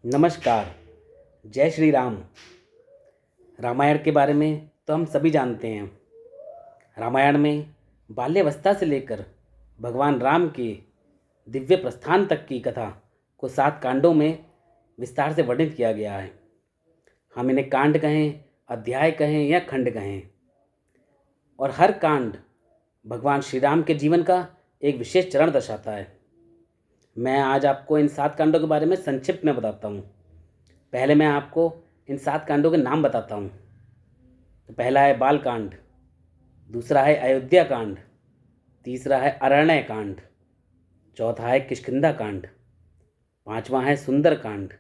नमस्कार। जय श्री राम। रामायण के बारे में तो हम सभी जानते हैं। रामायण में बाल्यावस्था से लेकर भगवान राम के दिव्य प्रस्थान तक की कथा को 7 कांडों में विस्तार से वर्णित किया गया है। हम इन्हें कांड कहें, अध्याय कहें या खंड कहें, और हर कांड भगवान श्री राम के जीवन का एक विशेष चरण दर्शाता है। मैं आज आपको इन 7 कांडों के बारे में संक्षिप्त में बताता हूँ। पहले मैं आपको इन 7 कांडों के नाम बताता हूँ। तो पहला है बाल कांड, दूसरा है अयोध्या कांड, तीसरा है अरण्य कांड, चौथा है किष्किंधा कांड, पांचवा है सुंदर कांड,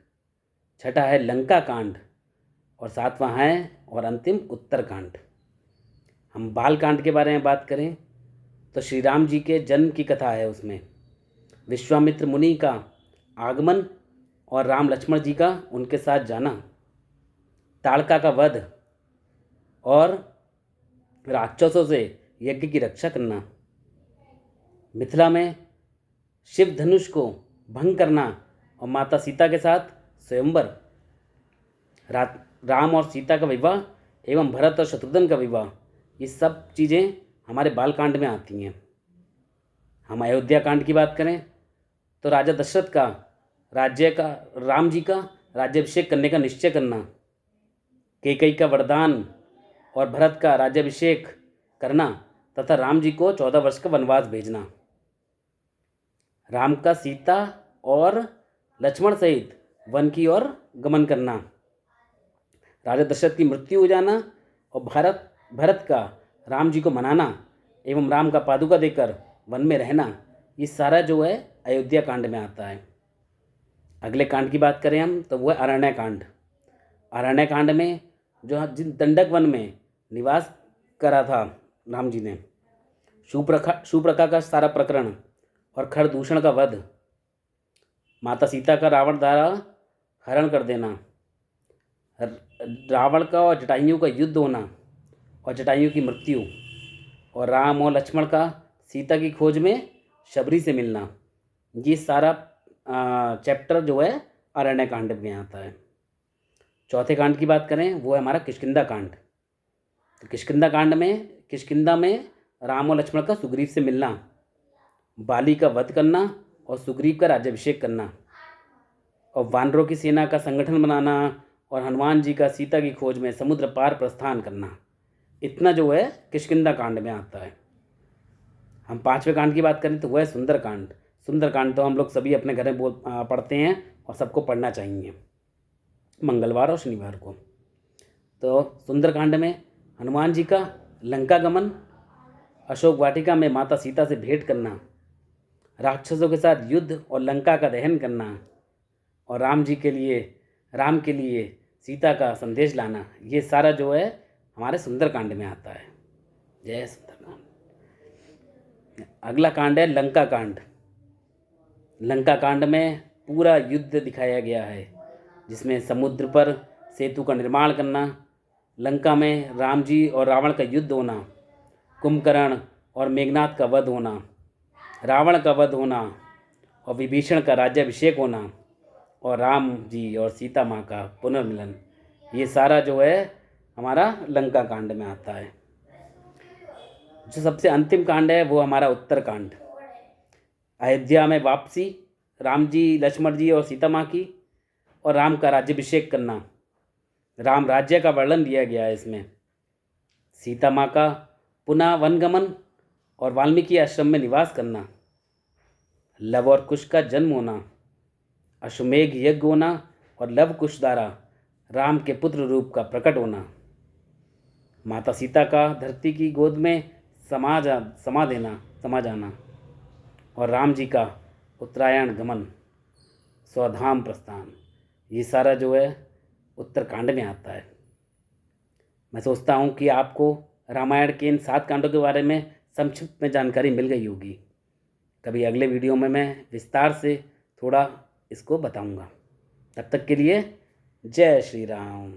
छठा है लंका कांड और सातवां है और अंतिम उत्तर कांड। हम बाल कांड के बारे में बात करें तो श्री राम जी के जन्म की कथा है। उसमें विश्वामित्र मुनि का आगमन और राम लक्ष्मण जी का उनके साथ जाना, ताड़का का वध और राक्षसों से यज्ञ की रक्षा करना, मिथिला में शिव धनुष को भंग करना और माता सीता के साथ स्वयंवर, राम और सीता का विवाह एवं भरत और शत्रुघ्न का विवाह, ये सब चीज़ें हमारे बालकांड में आती हैं। हम अयोध्या कांड की बात करें तो राजा दशरथ का राम जी का राज्याभिषेक करने का निश्चय करना, कैकेयी का वरदान और भरत का राज्याभिषेक करना तथा राम जी को 14 वर्ष का वनवास भेजना, राम का सीता और लक्ष्मण सहित वन की ओर गमन करना, राजा दशरथ की मृत्यु हो जाना और भरत का राम जी को मनाना एवं राम का पादुका देकर वन में रहना, ये सारा जो है अयोध्या कांड में आता है। अगले कांड की बात करें हम तो वो है अरण्य कांड। अरण्य कांड में जो जिन दंडक वन में निवास करा था राम जी ने, शूर्पणखा का सारा प्रकरण और खरदूषण का वध, माता सीता का रावण द्वारा हरण कर देना, रावण का और जटायु का युद्ध होना और जटायु की मृत्यु, और राम और लक्ष्मण का सीता की खोज में शबरी से मिलना, ये सारा चैप्टर जो है अरण्य कांड में आता है। चौथे कांड की बात करें वो है हमारा किष्किंधा कांड। तो किष्किंधा में राम और लक्ष्मण का सुग्रीव से मिलना, बाली का वध करना और सुग्रीव का राज्याभिषेक करना, और वानरों की सेना का संगठन बनाना और हनुमान जी का सीता की खोज में समुद्र पार प्रस्थान करना, इतना जो है किष्किंधा कांड में आता है। हम 5वें कांड की बात करें तो वह है सुंदर कांड। सुंदर कांड तो हम लोग सभी अपने घर में पढ़ते हैं और सबको पढ़ना चाहिए मंगलवार और शनिवार को। तो सुंदर कांड में हनुमान जी का लंका गमन, अशोक वाटिका में माता सीता से भेंट करना, राक्षसों के साथ युद्ध और लंका का दहन करना, और राम के लिए सीता का संदेश लाना, ये सारा जो है हमारे सुंदर कांड में आता है। जय सुंदरकांड। अगला कांड है लंका कांड। लंका कांड में पूरा युद्ध दिखाया गया है, जिसमें समुद्र पर सेतु का निर्माण करना, लंका में राम जी और रावण का युद्ध होना, कुंभकर्ण और मेघनाथ का वध होना, रावण का वध होना और विभीषण का राज्याभिषेक होना, और राम जी और सीता माँ का पुनर्मिलन, ये सारा जो है हमारा लंका कांड में आता है। जो सबसे अंतिम कांड है वो हमारा उत्तर कांड। अयोध्या में वापसी, राम जी, लक्ष्मण जी और सीता माँ की, और राम का राज्याभिषेक करना, राम राज्य का वर्णन दिया गया है इसमें, सीता माँ का पुनः वनगमन और वाल्मीकि आश्रम में निवास करना, लव और कुश का जन्म होना, अश्वमेघ यज्ञ होना और लव कुश द्वारा राम के पुत्र रूप का प्रकट होना, माता सीता का धरती की गोद में समा जाना, और राम जी का उत्तरायण गमन, स्वधाम प्रस्थान, ये सारा जो है उत्तरकांड में आता है। मैं सोचता हूँ कि आपको रामायण के इन 7 कांडों के बारे में संक्षिप्त में जानकारी मिल गई होगी। कभी अगले वीडियो में मैं विस्तार से थोड़ा इसको बताऊँगा। तब तक के लिए जय श्री राम।